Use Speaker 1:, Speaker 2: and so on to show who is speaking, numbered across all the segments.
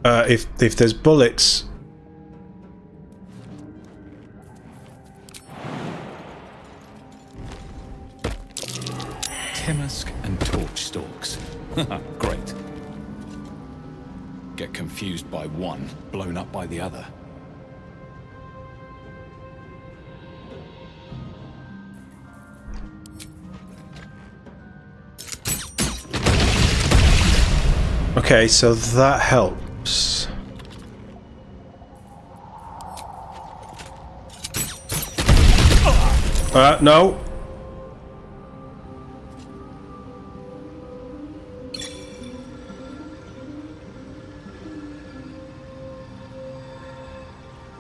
Speaker 1: If there's bullets...
Speaker 2: Timisk and torch stalks. Great. Get confused by one, blown up by the other.
Speaker 1: Okay, so that helps. No.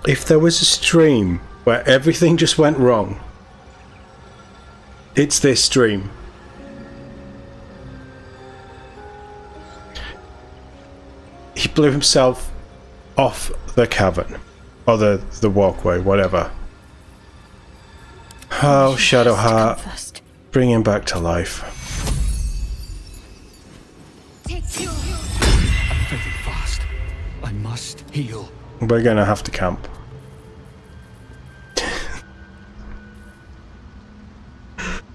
Speaker 1: If there was a stream where everything just went wrong, it's this stream. He blew himself off the cavern. Or the walkway, whatever. Oh, Shadowheart. Bring him back to life.
Speaker 2: I'm fading fast. I must heal.
Speaker 1: We're gonna have to camp.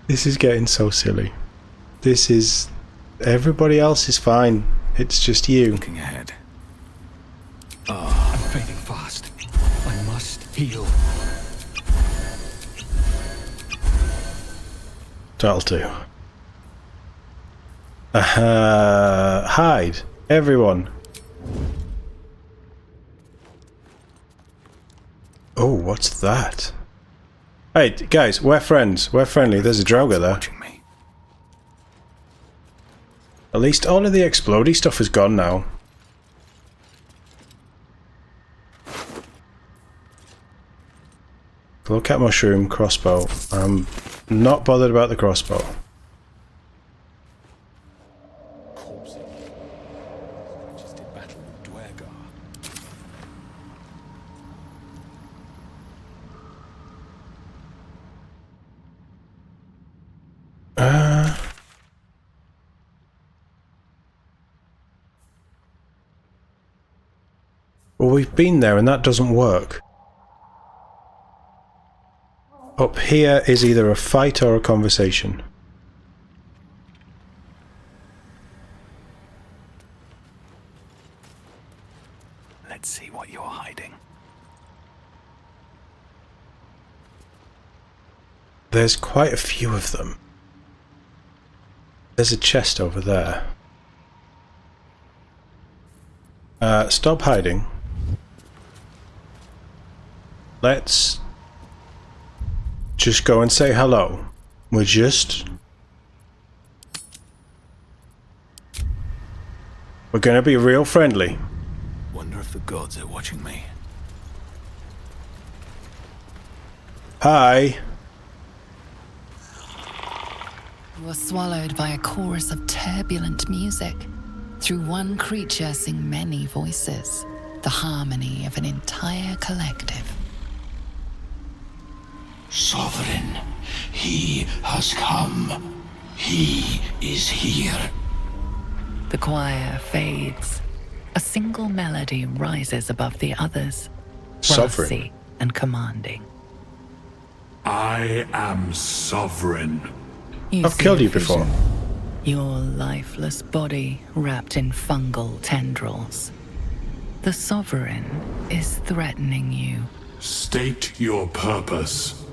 Speaker 1: This is getting so silly. This is... Everybody else is fine. It's just you.
Speaker 2: Looking ahead. I'm fading fast. I must heal.
Speaker 1: That'll do. Hide. Everyone. Oh, what's that? Hey, guys, we're friends. We're friendly. There's a Drow there.
Speaker 2: Me.
Speaker 1: At least all of the explodey stuff is gone now. Glowcat mushroom, crossbow. I'm not bothered about the crossbow.
Speaker 2: Just in battle with Dwergar.
Speaker 1: Well, we've been there and that doesn't work. Up here is either a fight or a conversation.
Speaker 2: Let's see what you're hiding.
Speaker 1: There's quite a few of them. There's a chest over there. Stop hiding. Let's just go and say hello. We're gonna be real friendly.
Speaker 2: Wonder if the gods are watching me.
Speaker 1: Hi.
Speaker 3: You are swallowed by a chorus of turbulent music. Through one creature sing many voices, the harmony of an entire collective.
Speaker 4: Sovereign, he has come. He is here.
Speaker 3: The choir fades. A single melody rises above the others,
Speaker 1: Sovereign.
Speaker 3: brassy and commanding.
Speaker 4: I am sovereign.
Speaker 1: I've killed you before.
Speaker 3: Your lifeless body wrapped in fungal tendrils. The Sovereign is threatening you.
Speaker 4: State your purpose.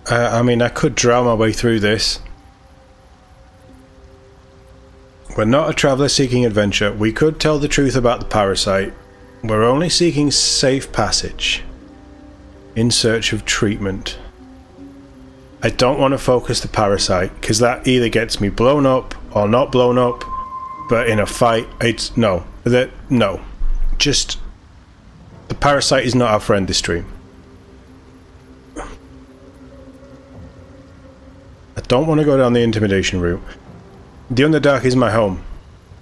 Speaker 1: I mean, I could drown my way through this. We're not a traveller seeking adventure. We could tell the truth about the parasite. We're only seeking safe passage. In search of treatment. I don't want to focus the parasite, because that either gets me blown up or not blown up. But in a fight, it's... No. No. Just... The parasite is not our friend this stream. I don't want to go down the intimidation route. The Underdark is my home.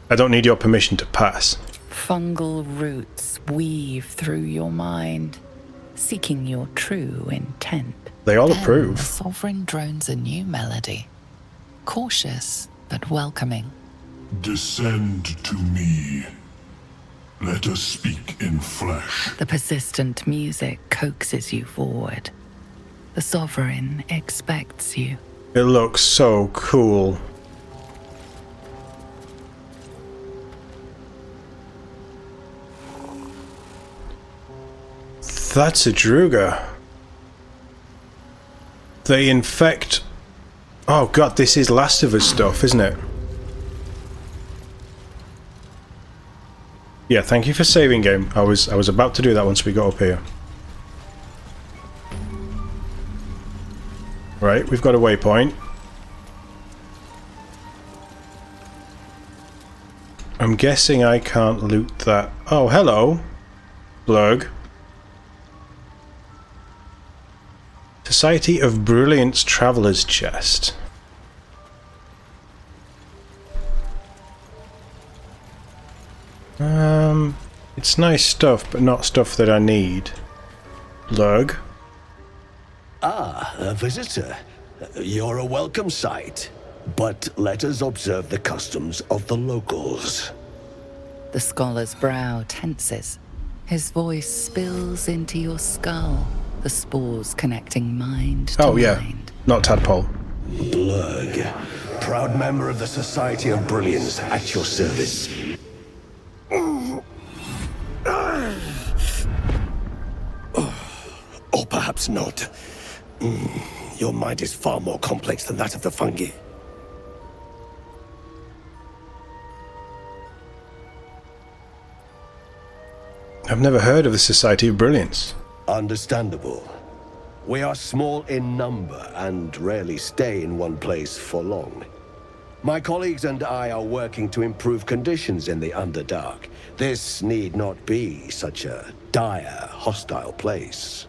Speaker 1: I don't need your permission to pass.
Speaker 3: Fungal roots weave through your mind, seeking your true intent.
Speaker 1: They all
Speaker 3: Then
Speaker 1: approve.
Speaker 3: the Sovereign drones a new melody. Cautious, but welcoming.
Speaker 4: Descend to me. Let us speak in flesh.
Speaker 3: The persistent music coaxes you forward. The Sovereign expects you.
Speaker 1: It looks so cool. That's a Druga. They infect... Oh god, this is Last of Us stuff, isn't it? Yeah, thank you for saving game. I was about to do that once we got up here. Right, we've got a waypoint. I'm guessing I can't loot that. Oh, hello. Blurg. Society of Brilliance Traveller's Chest. It's nice stuff, but not stuff that I need. Blurg.
Speaker 5: Ah, a visitor. You're a welcome sight. But let us observe the customs of the locals.
Speaker 3: The scholar's brow tenses. His voice spills into your skull, the spores connecting mind to
Speaker 1: Oh yeah,
Speaker 3: mind.
Speaker 1: not Tadpole.
Speaker 5: Blurg, proud member of the Society of Brilliance, at your service. Or perhaps not. Your mind is far more complex than that of the fungi.
Speaker 1: I've never heard of the Society of Brilliance.
Speaker 5: Understandable. We are small in number and rarely stay in one place for long. My colleagues and I are working to improve conditions in the Underdark. This need not be such a dire, hostile place.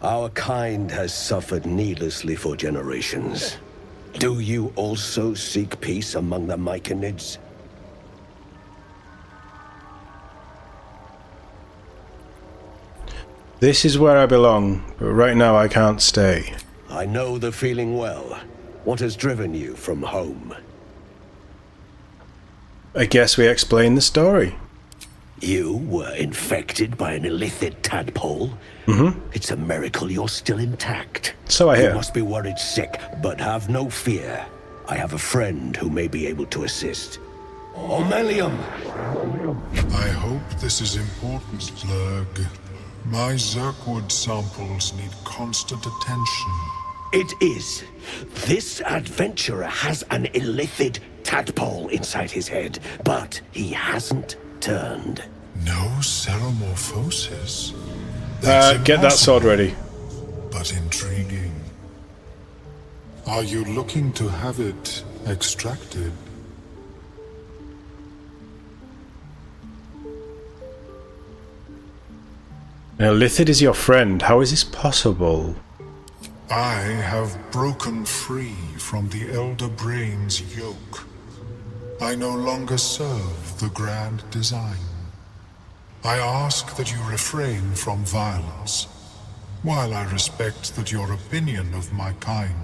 Speaker 5: Our kind has suffered needlessly for generations. Do you also seek peace among the Myconids?
Speaker 1: This is where I belong, but right now I can't stay.
Speaker 5: I know the feeling well. What has driven you from home?
Speaker 1: I guess we explain the story.
Speaker 5: You were infected by an illithid tadpole? It's a miracle you're still intact.
Speaker 1: So I
Speaker 5: You
Speaker 1: hear.
Speaker 5: must be worried sick, but have no fear. I have a friend who may be able to assist. Omelium!
Speaker 6: I hope this is important, Blurg. My Zerkwood samples need constant attention.
Speaker 5: It is. This adventurer has an illithid tadpole inside his head, but he hasn't turned.
Speaker 6: No seromorphosis?
Speaker 1: Get that sword ready.
Speaker 6: But intriguing. Are you looking to have it extracted?
Speaker 1: Now, Lithid is your friend. How is this possible?
Speaker 6: I have broken free from the Elder Brain's yoke. I no longer serve the grand design. I ask that you refrain from violence, while I respect that your opinion of my kind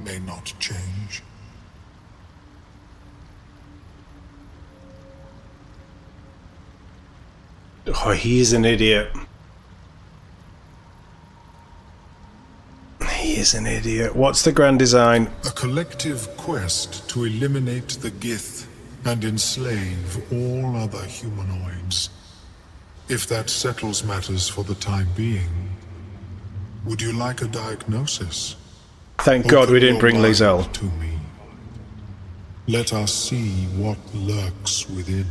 Speaker 6: may not change.
Speaker 1: Oh, he's an idiot. He is an idiot. What's the grand design?
Speaker 6: A collective quest to eliminate the Gith and enslave all other humanoids. If that settles matters for the time being, would you like a diagnosis?
Speaker 1: Thank God we didn't bring
Speaker 6: Open your
Speaker 1: Lizelle.
Speaker 6: mind to me. Let us see what lurks within.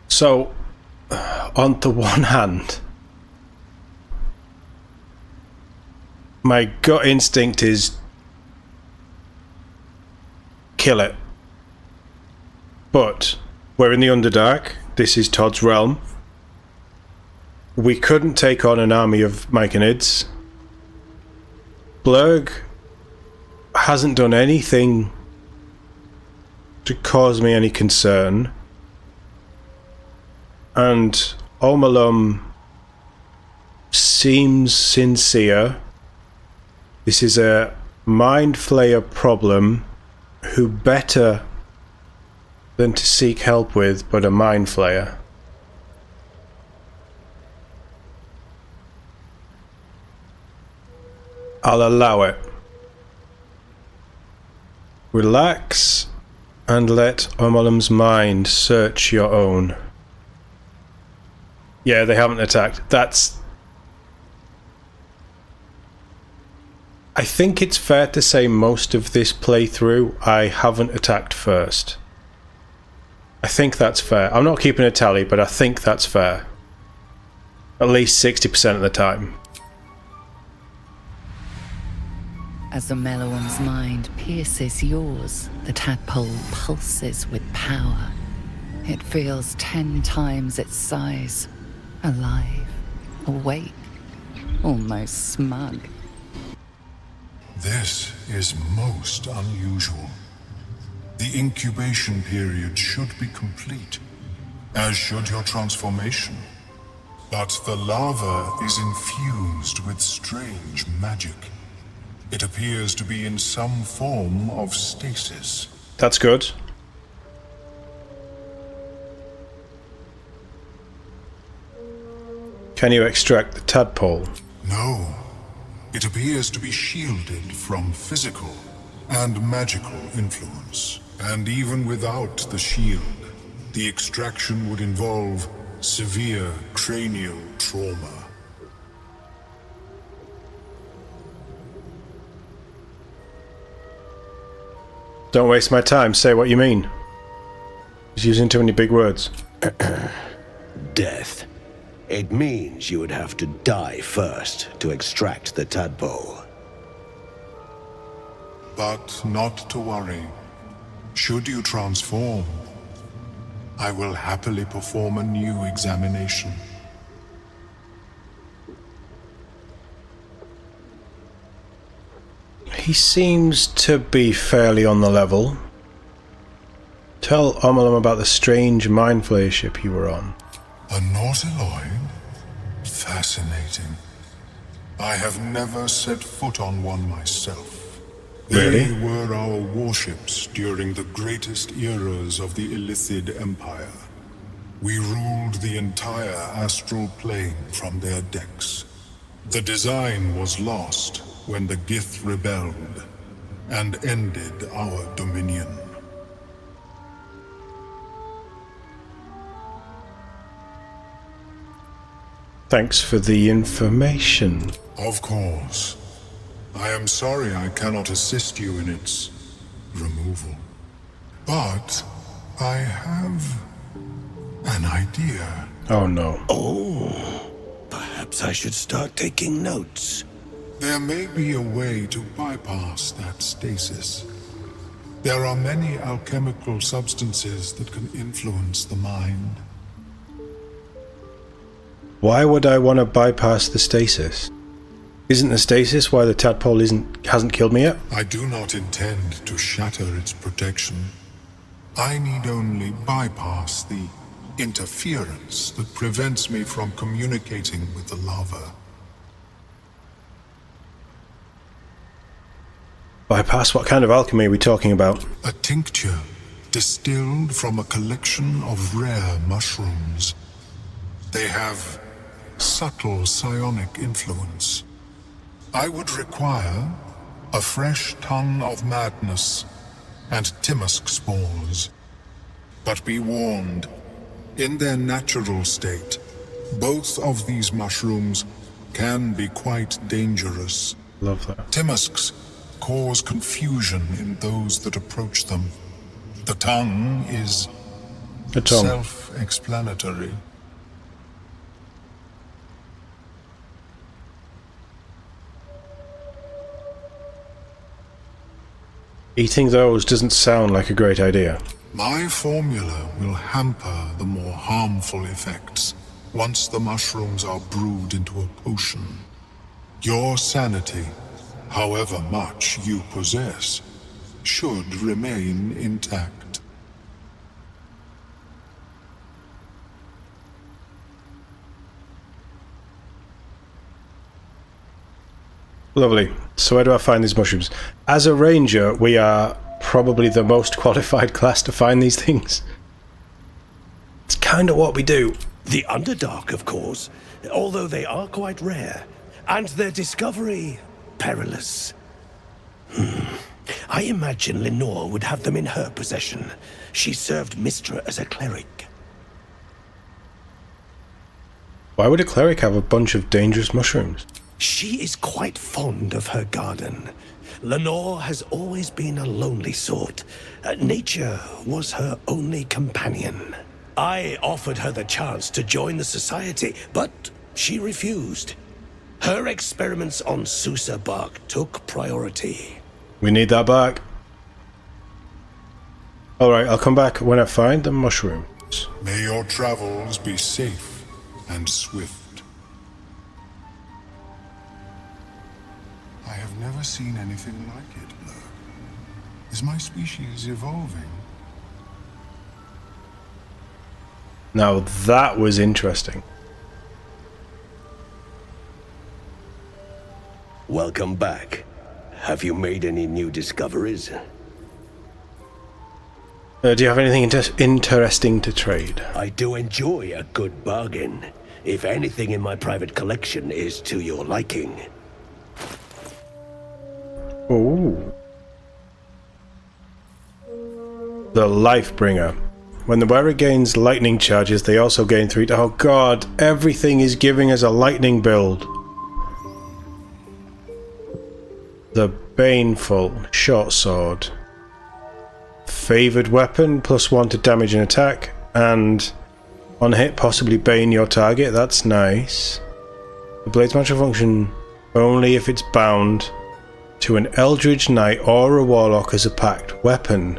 Speaker 1: So, on the one hand, my gut instinct is kill it. But we're in the Underdark. This is Todd's realm. we couldn't take on an army of Myconids. Blurg hasn't done anything to cause me any concern. And Omalum seems sincere. This is a mind flayer problem who better than to seek help with but a mind flayer. I'll allow it. Relax and let Omalum's mind search your own. Yeah, they haven't attacked. I think it's fair to say most of this playthrough I haven't attacked first. I think that's fair. I'm not keeping a tally, but I think that's fair. At least 60% of the time.
Speaker 3: As the Mellowum's mind pierces yours, the tadpole pulses with power. It feels 10 times its size. Alive, awake, almost smug.
Speaker 6: This is most unusual. The incubation period should be complete, as should your transformation. But the larva is infused with strange magic. It appears to be in some form of stasis.
Speaker 1: That's good. Can you extract the tadpole?
Speaker 6: No. It appears to be shielded from physical and magical influence. And even without the shield, the extraction would involve severe cranial trauma.
Speaker 1: Don't waste my time. Say what you mean. He's using too many big words.
Speaker 5: Death. It means you would have to die first to extract the tadpole.
Speaker 6: But not to worry. Should you transform, I will happily perform a new examination.
Speaker 1: He seems to be fairly on the level. Tell Omalum about the strange mind flayer ship you were on.
Speaker 6: A Nautiloid? Fascinating. I have never set foot on one myself.
Speaker 1: Really?
Speaker 6: They were our warships during the greatest eras of the Illithid Empire. We ruled the entire astral plane from their decks. The design was lost when the Gith rebelled and ended our dominion.
Speaker 1: Thanks for the information.
Speaker 6: Of course. I am sorry I cannot assist you in its removal. But I have an idea.
Speaker 1: Oh no.
Speaker 5: Oh, perhaps I should start taking notes.
Speaker 6: There may be a way to bypass that stasis. There are many alchemical substances that can influence the mind.
Speaker 1: Why would I want to bypass the stasis? Isn't the stasis why the tadpole hasn't killed me yet?
Speaker 6: I do not intend to shatter its protection. I need only bypass the interference that prevents me from communicating with the larva.
Speaker 1: Bypass? What kind of alchemy are we talking about?
Speaker 6: A tincture distilled from a collection of rare mushrooms. They have subtle psionic influence. I would require a fresh tongue of madness and Timusk spores. But be warned, in their natural state, both of these mushrooms can be quite dangerous.
Speaker 1: Love that.
Speaker 6: Timusks cause confusion in those that approach them. The tongue is
Speaker 1: A tongue.
Speaker 6: self-explanatory.
Speaker 1: Eating those doesn't sound like a great idea.
Speaker 6: My formula will hamper the more harmful effects. once the mushrooms are brewed into a potion, your sanity, however much you possess, should remain intact.
Speaker 1: Lovely. So where do I find these mushrooms? As a ranger, we are probably the most qualified class to find these things. It's kind of what we do.
Speaker 5: The Underdark, of course, although they are quite rare, and their discovery perilous. I imagine Lenore would have them in her possession. She served Mistra as a cleric.
Speaker 1: Why would a cleric have a bunch of dangerous mushrooms?
Speaker 5: She is quite fond of her garden. Lenore has always been a lonely sort. Nature was her only companion. I offered her the chance to join the society, but she refused. Her experiments on Susa bark took priority.
Speaker 1: We need that back. Alright, I'll come back when I find the mushrooms.
Speaker 6: May your travels be safe and swift. I have never seen anything like it, Blur. Is my species evolving?
Speaker 1: Now that was interesting.
Speaker 5: Welcome back. Have you made any new discoveries?
Speaker 1: Do you have anything interesting to trade?
Speaker 5: I do enjoy a good bargain. If anything in my private collection is to your liking.
Speaker 1: Ooh. The Lifebringer. When the wearer gains lightning charges, they also gain 3. Oh god, everything is giving us a lightning build. The Baneful Short Sword. Favored weapon, +1 to damage and attack, and on hit, possibly bane your target. That's nice. The blade's magical function only if it's bound to an Eldritch Knight or a Warlock as a packed weapon.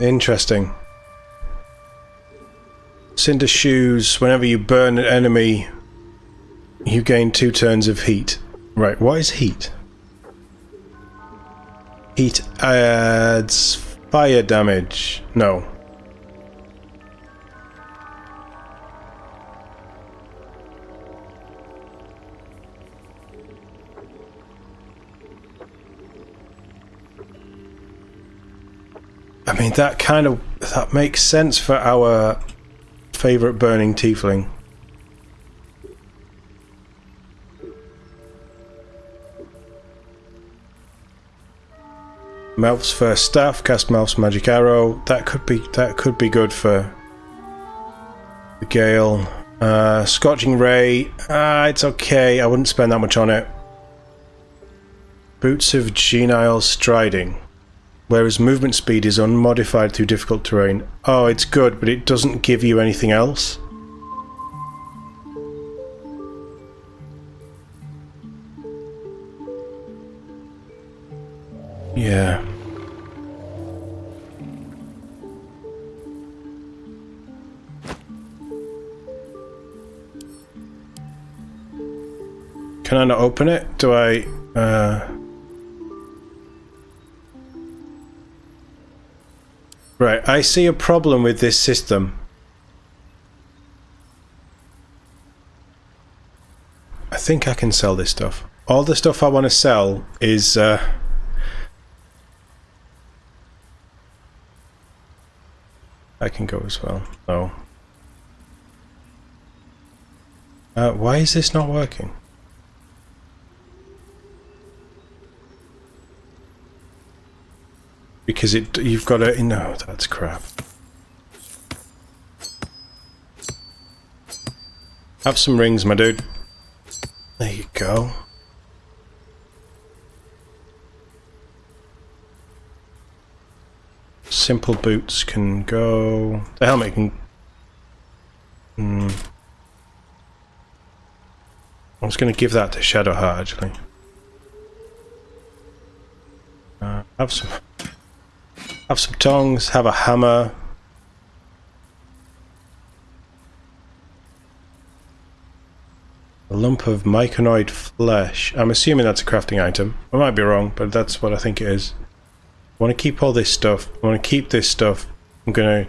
Speaker 1: Interesting. Cinder Shoes, whenever you burn an enemy, you gain 2 turns of heat. Right, what is heat? Heat adds fire damage. No. I mean, that makes sense for our favorite burning tiefling. Melf's first staff, cast Melf's magic arrow. That could be good for the Gale. Scorching Ray. It's okay. I wouldn't spend that much on it. Boots of Genial Striding. Whereas movement speed is unmodified through difficult terrain. Oh, it's good, but it doesn't give you anything else. Yeah. Can I not open it? Do I... Right, I see a problem with this system. I think I can sell this stuff. All the stuff I want to sell is... I can go as well. No. Why is this not working? Because you've got to... No, that's crap. Have some rings, my dude. There you go. Simple boots can go... The helmet can... I was going to give that to Shadowheart, actually. Have some tongs, have a hammer. A lump of myconoid flesh. I'm assuming that's a crafting item. I might be wrong, but that's what I think it is. I want to keep all this stuff. I want to keep this stuff. I'm gonna...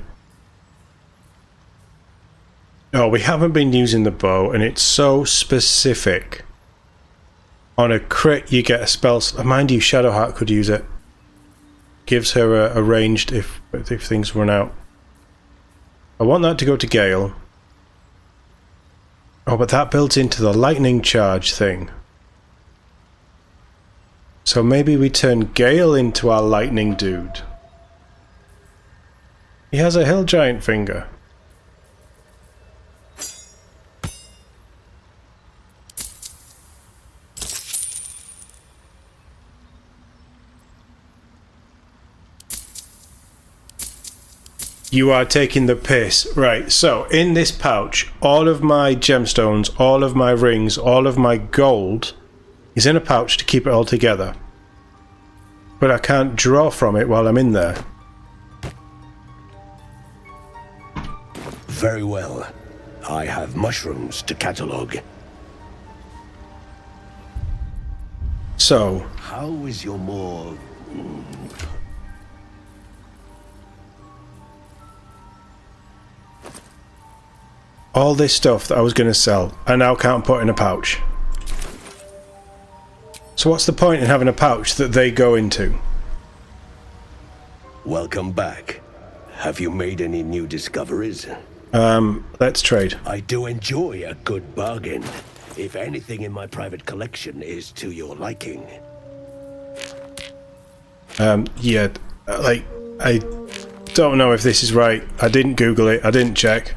Speaker 1: Oh, we haven't been using the bow, and it's so specific. On a crit, you get a spell... Mind you, Shadowheart could use it. Gives her a ranged if things run out. I want that to go to Gale. Oh, but that builds into the lightning charge thing. So maybe we turn Gale into our lightning dude. He has a hill giant finger. You are taking the piss. Right, so in this pouch, all of my gemstones, all of my rings, all of my gold is in a pouch to keep it all together. But I can't draw from it while I'm in there.
Speaker 5: Very well. I have mushrooms to catalogue.
Speaker 1: So...
Speaker 5: How is your more...
Speaker 1: all this stuff that I was going to sell, I now can't put in a pouch. So what's the point in having a pouch that they go into?
Speaker 5: Welcome back. Have you made any new discoveries?
Speaker 1: Let's trade.
Speaker 5: I do enjoy a good bargain, if anything in my private collection is to your liking.
Speaker 1: Yeah, like, I don't know if this is right. I didn't Google it, I didn't check.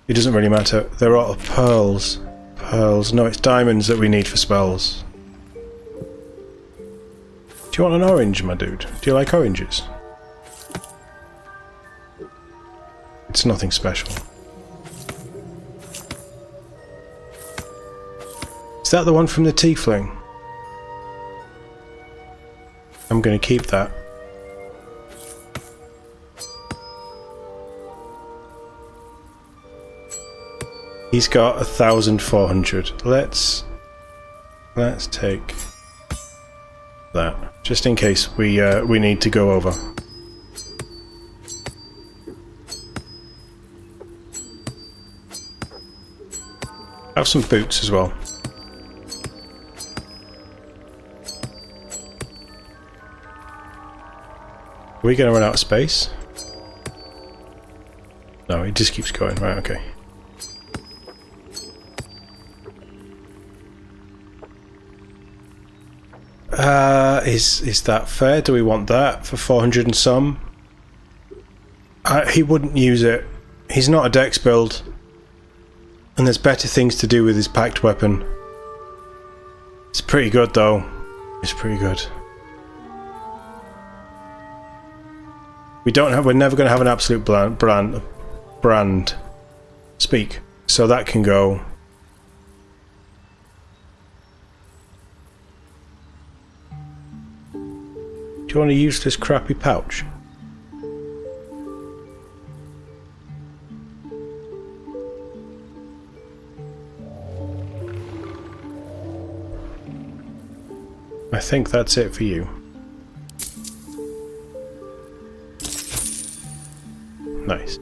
Speaker 1: It doesn't really matter. They're all pearls. Pearls. No, it's diamonds that we need for spells. Do you want an orange, my dude? Do you like oranges? It's nothing special. Is that the one from the tiefling? I'm going to keep that. He's got 1,400. Let's take that, just in case we need to go over. Have some boots as well. Are we going to run out of space? No, it just keeps going. Right, okay. Is that fair? Do we want that for 400 and some? He wouldn't use it. He's not a dex build. And there's better things to do with his packed weapon. It's pretty good though. It's pretty good. We're never going to have an absolute brand. Speak. So that can go. Do you want to use this crappy pouch? I think that's it for you. Nice.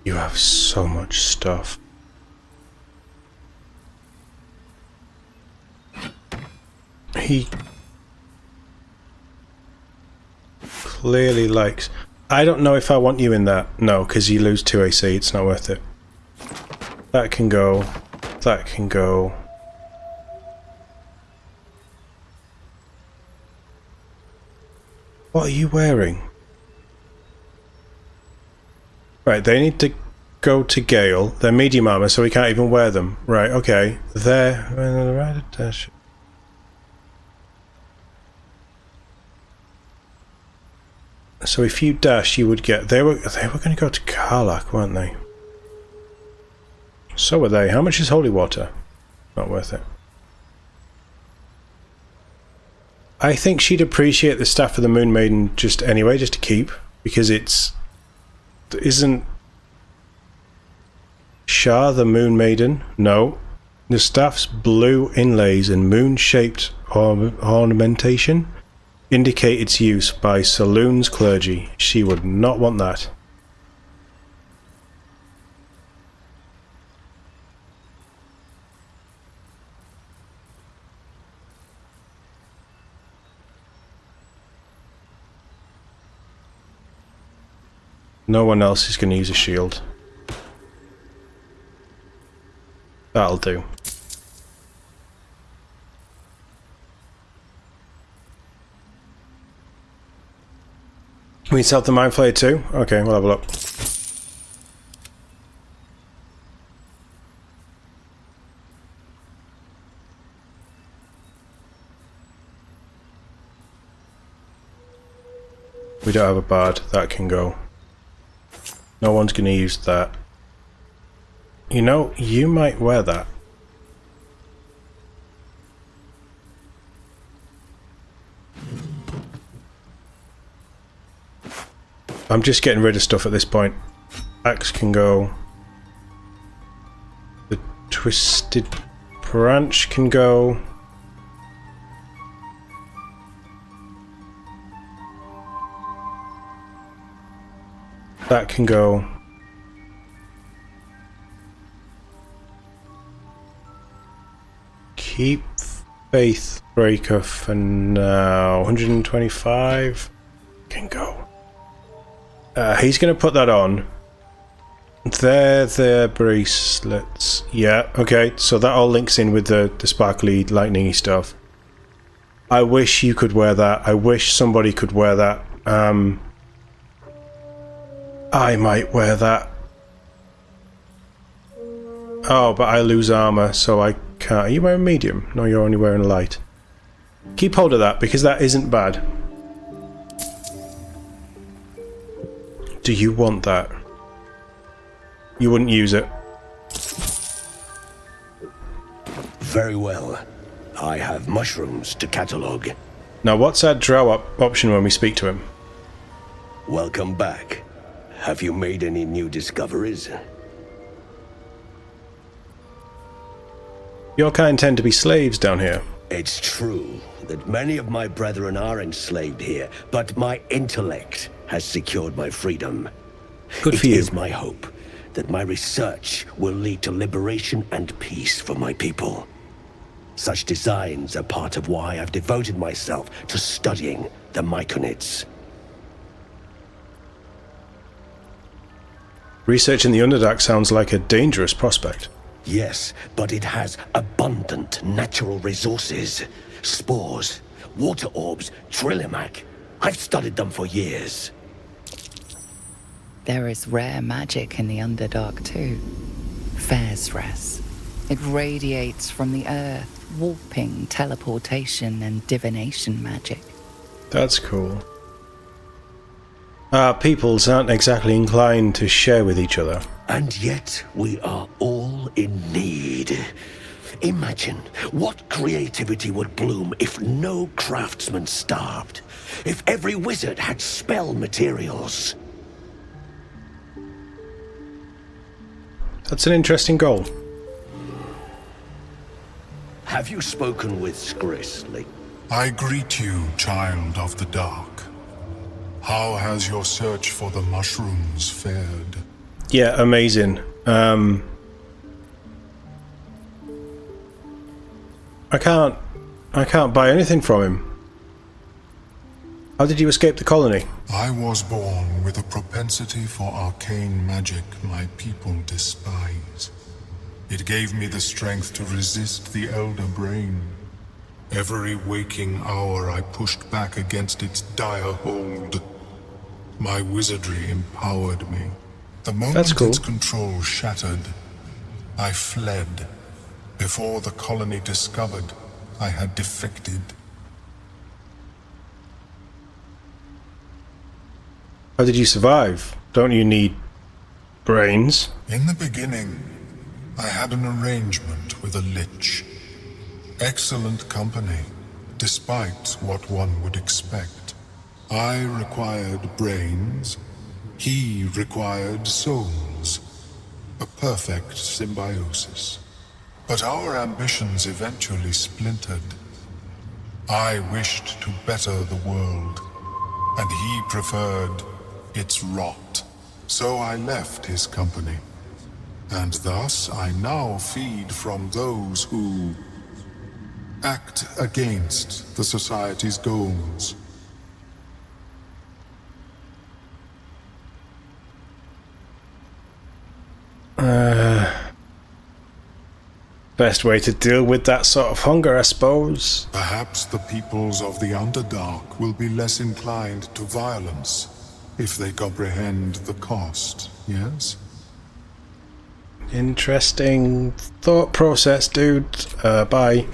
Speaker 1: You have so much stuff. He clearly likes... I don't know if I want you in that. No, because you lose 2 AC. It's not worth it. That can go. That can go. What are you wearing? Right, they need to go to Gale. They're medium armor, so we can't even wear them. Right, okay. They're... So if you dash, you would get... They were going to go to Karlach, weren't they? So were they. How much is holy water? Not worth it. I think she'd appreciate the staff of the Moon Maiden just anyway, just to keep, because isn't Shah the Moon Maiden? No. The staff's blue inlays and moon-shaped ornamentation indicate its use by Saloon's clergy. She would not want that. No one else is going to use a shield. That'll do. We sell the Mind Flayer too? Okay, we'll have a look. We don't have a bard. That can go. No one's going to use that. You know, you might wear that. I'm just getting rid of stuff at this point. Axe can go. The Twisted Branch can go. That can go. Keep Faithbreaker for now. 125 can go. He's going to put that on. Their bracelets. Yeah, okay. So that all links in with the sparkly, lightning-y stuff. I wish you could wear that. I wish somebody could wear that. I might wear that. Oh, but I lose armor, so I can't. Are you wearing medium? No, you're only wearing light. Keep hold of that, because that isn't bad. Do you want that? You wouldn't use it.
Speaker 5: Very well. I have mushrooms to catalogue.
Speaker 1: Now, what's our Drow option when we speak to him?
Speaker 5: Welcome back. Have you made any new discoveries?
Speaker 1: Your kind tend to be slaves down here.
Speaker 5: It's true that many of my brethren are enslaved here, but my intellect has secured my freedom.
Speaker 1: Good for you.
Speaker 5: It is my hope that my research will lead to liberation and peace for my people. Such designs are part of why I've devoted myself to studying the Myconids.
Speaker 1: Researching the Underdark sounds like a dangerous prospect.
Speaker 5: Yes, but it has abundant natural resources. Spores, water orbs, Trillimac. I've studied them for years.
Speaker 3: There is rare magic in the Underdark too. Fairsres. It radiates from the earth, warping, teleportation, and divination magic.
Speaker 1: That's cool. Our peoples aren't exactly inclined to share with each other.
Speaker 5: And yet, we are all in need. Imagine what creativity would bloom if no craftsman starved. If every wizard had spell materials.
Speaker 1: That's an interesting goal.
Speaker 5: Have you spoken with Skris lately?
Speaker 6: I greet you, child of the dark. How has your search for the mushrooms fared?
Speaker 1: Yeah, amazing. I can't buy anything from him. How did you escape the colony?
Speaker 6: I was born with a propensity for arcane magic my people despise. It gave me the strength to resist the Elder Brain. Every waking hour I pushed back against its dire hold. My wizardry empowered me. The moment
Speaker 1: That's cool.
Speaker 6: its control shattered, I fled. Before the colony discovered I had defected.
Speaker 1: How did you survive? Don't you need brains?
Speaker 6: In the beginning, I had an arrangement with a lich. Excellent company, despite what one would expect. I required brains, he required souls. A perfect symbiosis. But our ambitions eventually splintered. I wished to better the world, and he preferred its rot. So I left his company. And thus I now feed from those who act against the Society's goals.
Speaker 1: Best way to deal with that sort of hunger, I suppose.
Speaker 6: Perhaps the peoples of the Underdark will be less inclined to violence if they comprehend the cost, yes?
Speaker 1: Interesting thought process, dude. Bye.